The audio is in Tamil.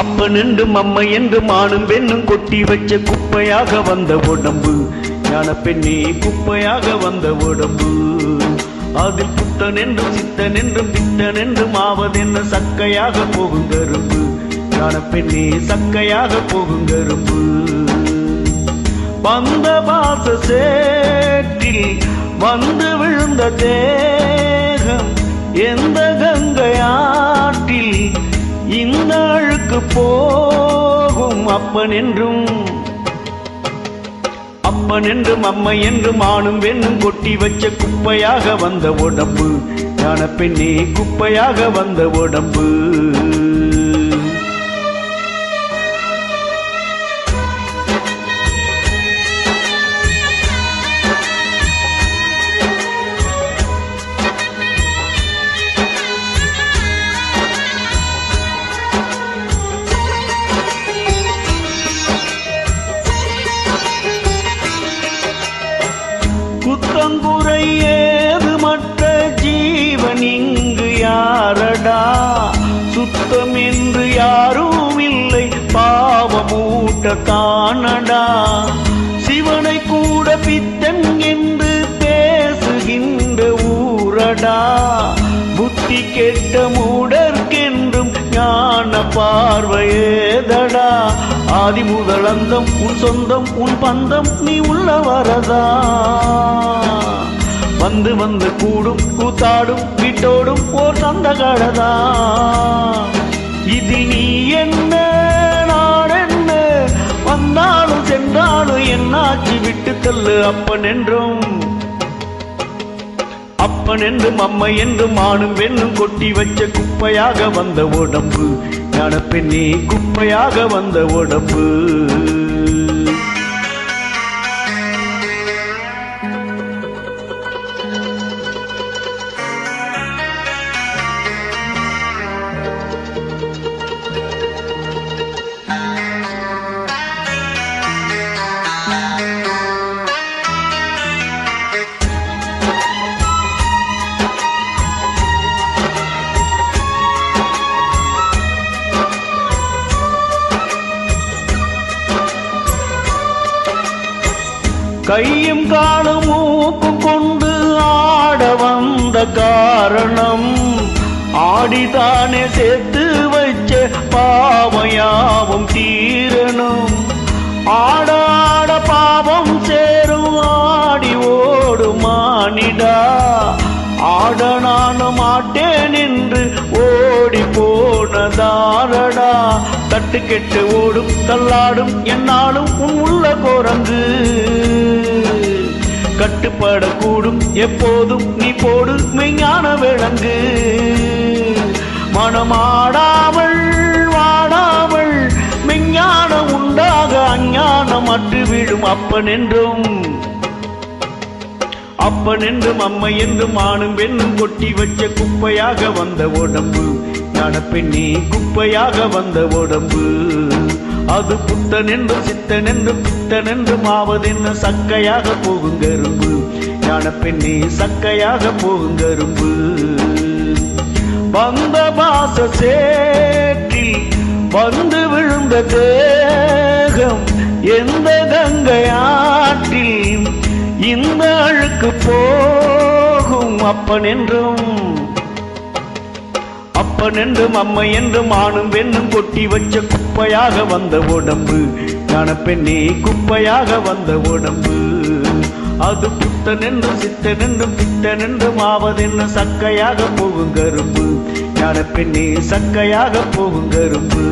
அப்பன் என்றும் அம்மை என்றும் ஆணும் பெண்ணும் கொட்டி வச்ச குப்பையாக வந்த உடம்பு ஞான பெண்ணே குப்பையாக வந்த உடம்பு. அதில் புத்தன் என்றும் சித்தன் என்றும் பித்தன் என்றும் ஆவதென்ன சக்கையாக போகும் கரும்பு ஞான பெண்ணே சக்கையாக போகும் கரும்பு. வந்த பாச சேற்றில் வந்து விழுந்த தேகம் எந்த கங்கையாற்றில் இந்த அழுக்கு போகும். அப்பன் என்றும் அம்மை என்றும் ஆணும் பெண்ணும் கொட்டி வச்ச குப்பையாக வந்த உடம்பு ஞான பெண்ணே குப்பையாக வந்த உடம்பு. குத்தங்குறை ஏது மற்ற ஜீவன் இங்கு யாரடா, சுத்தம் என்று யாரும் இல்லை பாவமூட்ட தானடா. சிவனை கூட பித்தன் என்று பேசுகின்ற ஊரடா, புத்தி கெட்ட மூடர்க்கென்றும் ஞான பார்வையேதடா. ஆதி முதலந்தம் உன் சொந்தம் உன் பந்தம் நீ உள்ள வரதா, வந்து வந்து கூடும் கூத்தாடும் வீட்டோடும் ஓர் சந்தகடதா. இது நீ என்ன நான் என்ன, வந்தாலும் சென்றாலும் என்னாச்சு விட்டு தள்ளு. அப்பன் என்றும் அம்மை என்றும் ஆணும் பெண்ணும் கொட்டி வச்ச குப்பையாக வந்த உடம்பு ஞான பெண்ணே குப்பையாக வந்த உடம்பு. கையும் காலும் மூக்கும் கொண்டு ஆட வந்த காரணம், ஆடிதானே சேர்த்து வச்ச பாவையாவும் தீரணும். ஆடாட பாவம் சேரும் ஆடி ஓடும் மானிடா, ஆட நானும் மாட்டேன் என்று ஓடி போனதாரடா. தட்டு கெட்டு ஓடும் தள்ளாடும் என்னாலும் உன் உள்ள குரங்கு, கட்டுப்படக்கூடும் எப்போதும் நீ போடு மெய்ஞான விளங்கு. மனமாடாமல் வாடாமல் மெய்ஞானம் உண்டாக அஞ்ஞானம் அற்று விடும். அப்பன் என்றும் அம்மை என்றும் ஆணும் பெண்ணும் கொட்டி வச்ச குப்பையாக வந்த உடம்பு ஞான பெண்ணே குப்பையாக வந்த உடம்பு. அது புத்தன் என்றும் சித்தன் என்றும் பித்தன் என்றும் ஆவதென்ன சக்கையாக போகும் கரும்பு ஞான பெண்ணே சக்கையாக போகும் கரும்பு. வந்த பாச சேற்றில் வந்து விழுந்த தேகம் எந்த கங்கையாற்றில் இந்த அழுக்கு போகும். அப்பன் என்றும் அம்மை என்றும் ஆணும் பெண்ணும் கொட்டி வச்ச குப்பையாக வந்த உடம்பு ஞான பெண்ணே குப்பையாக வந்த உடம்பு. அது புத்தன் என்றும் சித்தன் என்றும் பித்தன் என்றும் ஆவதென்ன சக்கையாக போகும் கரும்பு ஞான பெண்ணே சக்கையாக போகும் கரும்பு.